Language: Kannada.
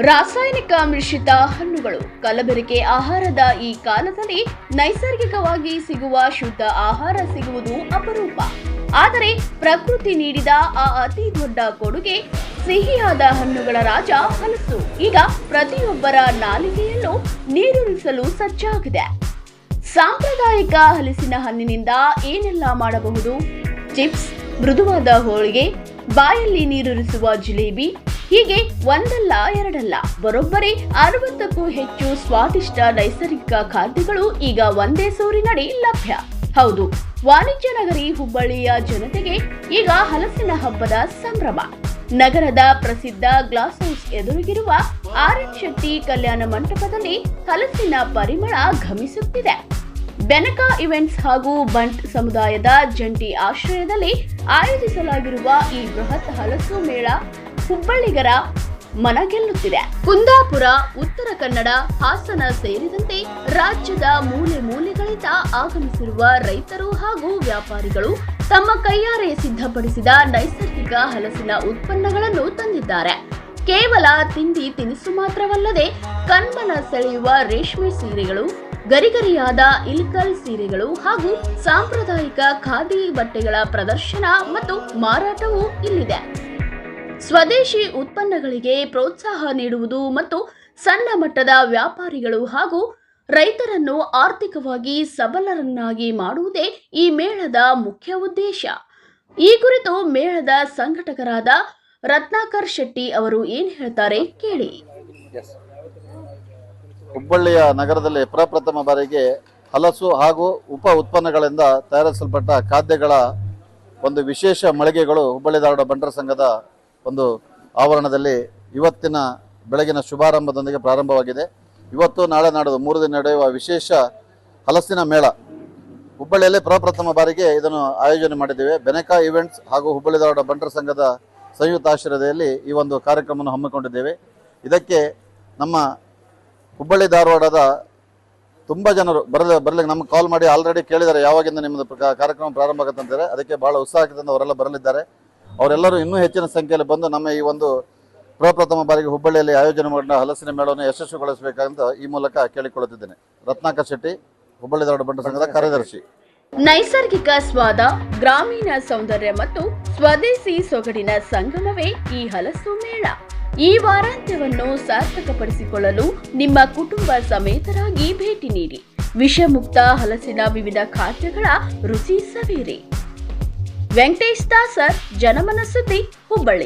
ರಾಸಾಯನಿಕ ಮಿಶ್ರಿತ ಹಣ್ಣುಗಳು ಕಲಬೆರಕೆ ಆಹಾರದ ಈ ಕಾಲದಲ್ಲಿ ನೈಸರ್ಗಿಕವಾಗಿ ಸಿಗುವ ಶುದ್ಧ ಆಹಾರ ಸಿಗುವುದು ಅಪರೂಪ. ಆದರೆ ಪ್ರಕೃತಿ ನೀಡಿದ ಆ ಅತಿ ದೊಡ್ಡ ಕೊಡುಗೆ ಸಿಹಿಯಾದ ಹಣ್ಣುಗಳ ರಾಜ ಹಲಸು ಈಗ ಪ್ರತಿಯೊಬ್ಬರ ನಾಲಿಗೆಯಲ್ಲೂ ನೀರೂರಿಸಲು ಸಜ್ಜಾಗಿದೆ. ಸಾಂಪ್ರದಾಯಿಕ ಹಲಸಿನ ಹಣ್ಣಿನಿಂದ ಏನೆಲ್ಲ ಮಾಡಬಹುದು? ಚಿಪ್ಸ್, ಮೃದುವಾದ ಹೋಳಿಗೆ, ಬಾಯಲ್ಲಿ ನೀರೂರಿಸುವ ಜಿಲೇಬಿ, ಹೀಗೆ ಒಂದಲ್ಲ ಎರಡಲ್ಲ ಬರೋಬ್ಬರಿ 60ಕ್ಕೂ ಹೆಚ್ಚು ಸ್ವಾದಿಷ್ಟ ನೈಸರ್ಗಿಕ ಖಾದ್ಯಗಳು ಈಗ ಒಂದೇ ಸೂರಿನಡಿ ಲಭ್ಯ. ಹೌದು, ವಾಣಿಜ್ಯ ನಗರಿ ಹುಬ್ಬಳ್ಳಿಯ ಜನತೆಗೆ ಈಗ ಹಲಸಿನ ಹಬ್ಬದ ಸಂಭ್ರಮ. ನಗರದ ಪ್ರಸಿದ್ಧ ಗ್ಲಾಸ್ ಹೌಸ್ ಎದುರಿಗಿರುವ ಆರ್.ಎನ್. ಶೆಟ್ಟಿ ಕಲ್ಯಾಣ ಮಂಟಪದಲ್ಲಿ ಹಲಸಿನ ಪರಿಮಳ ಘಮಿಸುತ್ತಿದೆ. ಬೆನಕ ಇವೆಂಟ್ಸ್ ಹಾಗೂ ಬಂಟ್ ಸಮುದಾಯದ ಜಂಟಿ ಆಶ್ರಯದಲ್ಲಿ ಆಯೋಜಿಸಲಾಗಿರುವ ಈ ಬೃಹತ್ ಹಲಸು ಮೇಳ ಹುಬ್ಬಳ್ಳಿಗರ ಮನಗೆಲ್ಲುತ್ತಿದೆ. ಕುಂದಾಪುರ, ಉತ್ತರ ಕನ್ನಡ, ಹಾಸನ ಸೇರಿದಂತೆ ರಾಜ್ಯದ ಮೂಲೆ ಮೂಲೆಗಳಿಂದ ಆಗಮಿಸಿರುವ ರೈತರು ಹಾಗೂ ವ್ಯಾಪಾರಿಗಳು ತಮ್ಮ ಕೈಯಾರೆ ಸಿದ್ಧಪಡಿಸಿದ ನೈಸರ್ಗಿಕ ಹಲಸಿನ ಉತ್ಪನ್ನಗಳನ್ನು ತಂದಿದ್ದಾರೆ. ಕೇವಲ ತಿಂಡಿ ತಿನಿಸು ಮಾತ್ರವಲ್ಲದೆ ಕಣ್ಮನ ಸೆಳೆಯುವ ರೇಷ್ಮೆ ಸೀರೆಗಳು, ಗರಿಗರಿಯಾದ ಇಲ್ಕಲ್ ಸೀರೆಗಳು ಹಾಗೂ ಸಾಂಪ್ರದಾಯಿಕ ಖಾದಿ ಬಟ್ಟೆಗಳ ಪ್ರದರ್ಶನ ಮತ್ತು ಮಾರಾಟವೂ ಇಲ್ಲಿದೆ. ಸ್ವದೇಶಿ ಉತ್ಪನ್ನಗಳಿಗೆ ಪ್ರೋತ್ಸಾಹ ನೀಡುವುದು ಮತ್ತು ಸಣ್ಣ ಮಟ್ಟದ ವ್ಯಾಪಾರಿಗಳು ಹಾಗೂ ರೈತರನ್ನು ಆರ್ಥಿಕವಾಗಿ ಸಬಲರನ್ನಾಗಿ ಮಾಡುವುದೇ ಈ ಮೇಳದ ಮುಖ್ಯ ಉದ್ದೇಶ. ಈ ಕುರಿತು ಮೇಳದ ಸಂಘಟಕರಾದ ರತ್ನಾಕರ್ ಶೆಟ್ಟಿ ಅವರು ಏನು ಹೇಳ್ತಾರೆ ಕೇಳಿ. ಹುಬ್ಬಳ್ಳಿಯ ನಗರದಲ್ಲಿ ಪ್ರಪ್ರಥಮ ಬಾರಿಗೆ ಹಲಸು ಹಾಗೂ ಉಪ ಉತ್ಪನ್ನಗಳಿಂದ ತಯಾರಿಸಲ್ಪಟ್ಟ ಖಾದ್ಯಗಳ ಒಂದು ವಿಶೇಷ ಮಳಿಗೆಗಳು ಹುಬ್ಬಳ್ಳಿ ಧಾರವಾಡ ಬಂಟರ ಸಂಘದ ಒಂದು ಆವರಣದಲ್ಲಿ ಇವತ್ತಿನ ಬೆಳಗಿನ ಶುಭಾರಂಭದೊಂದಿಗೆ ಪ್ರಾರಂಭವಾಗಿದೆ. ಇವತ್ತು ನಾಳೆ ನಾಡಿದ್ದು 3 ದಿನ ನಡೆಯುವ ವಿಶೇಷ ಹಲಸಿನ ಮೇಳ ಹುಬ್ಬಳ್ಳಿಯಲ್ಲಿ ಪ್ರಪ್ರಥಮ ಬಾರಿಗೆ ಇದನ್ನು ಆಯೋಜನೆ ಮಾಡಿದ್ದೇವೆ. ಬೆನಕ ಇವೆಂಟ್ಸ್ ಹಾಗೂ ಹುಬ್ಬಳ್ಳಿ ಧಾರವಾಡ ಬಂಟರ ಸಂಘದ ಸಂಯುಕ್ತ ಆಶ್ರಯದಲ್ಲಿ ಈ ಒಂದು ಕಾರ್ಯಕ್ರಮವನ್ನು ಹಮ್ಮಿಕೊಂಡಿದ್ದೇವೆ. ಇದಕ್ಕೆ ನಮ್ಮ ಹುಬ್ಬಳ್ಳಿ ಧಾರವಾಡದ ತುಂಬ ಜನರು ಬರಲಿಕ್ಕೆ ನಮ್ಗೆ ಕಾಲ್ ಮಾಡಿ ಆಲ್ರೆಡಿ ಕೇಳಿದ್ದಾರೆ ಯಾವಾಗಿಂದ ನಿಮ್ಮದು ಕಾರ್ಯಕ್ರಮ ಪ್ರಾರಂಭ ಆಗುತ್ತಂತಾರೆ. ಅದಕ್ಕೆ ಬಹಳ ಉತ್ಸಾಹದಿಂದ ಅವರೆಲ್ಲ ಬರಲಿದ್ದಾರೆ. ಅವರೆಲ್ಲರೂ ಇನ್ನೂ ಹೆಚ್ಚಿನ ಸಂಖ್ಯೆಯಲ್ಲಿ ಬಂದು ನಮ್ಮ ಈ ಒಂದು ಪ್ರಪ್ರಥಮ ಬಾರಿಗೆ ಹುಬ್ಬಳ್ಳಿಯಲ್ಲಿ ಆಯೋಜನೆ ಮಾಡಿದ ಹಲಸಿನ ಮೇಳವನ್ನು ಯಶಸ್ವಿಗೊಳಿಸಬೇಕಂತ ಈ ಮೂಲಕ ಕೇಳಿಕೊಳ್ಳುತ್ತಿದ್ದೇನೆ. ರತ್ನಾಕರ್ ಶೆಟ್ಟಿ, ಹುಬ್ಬಳ್ಳಿ ಧಾರವಾಡ ಬಂಟರ ಸಂಘದ ಕಾರ್ಯದರ್ಶಿ. ನೈಸರ್ಗಿಕ ಸ್ವಾದ, ಗ್ರಾಮೀಣ ಸೌಂದರ್ಯ ಮತ್ತು ಸ್ವದೇಶಿ ಸೊಗಡಿನ ಸಂಗಮವೇ ಈ ಹಲಸು ಮೇಳ. ಈ ವಾರಾಂತ್ಯವನ್ನು ಸಾರ್ಥಕಪಡಿಸಿಕೊಳ್ಳಲು ನಿಮ್ಮ ಕುಟುಂಬ ಸಮೇತರಾಗಿ ಭೇಟಿ ನೀಡಿ ವಿಷಮುಕ್ತ ಹಲಸಿನ ವಿವಿಧ ಖಾದ್ಯಗಳ ರುಚಿ ಸವಿಯಿರಿ. ವೆಂಕಟೇಶ್ ದಾಸರ್, ಜನಮನ ಸುದ್ದಿ, ಹುಬ್ಬಳ್ಳಿ.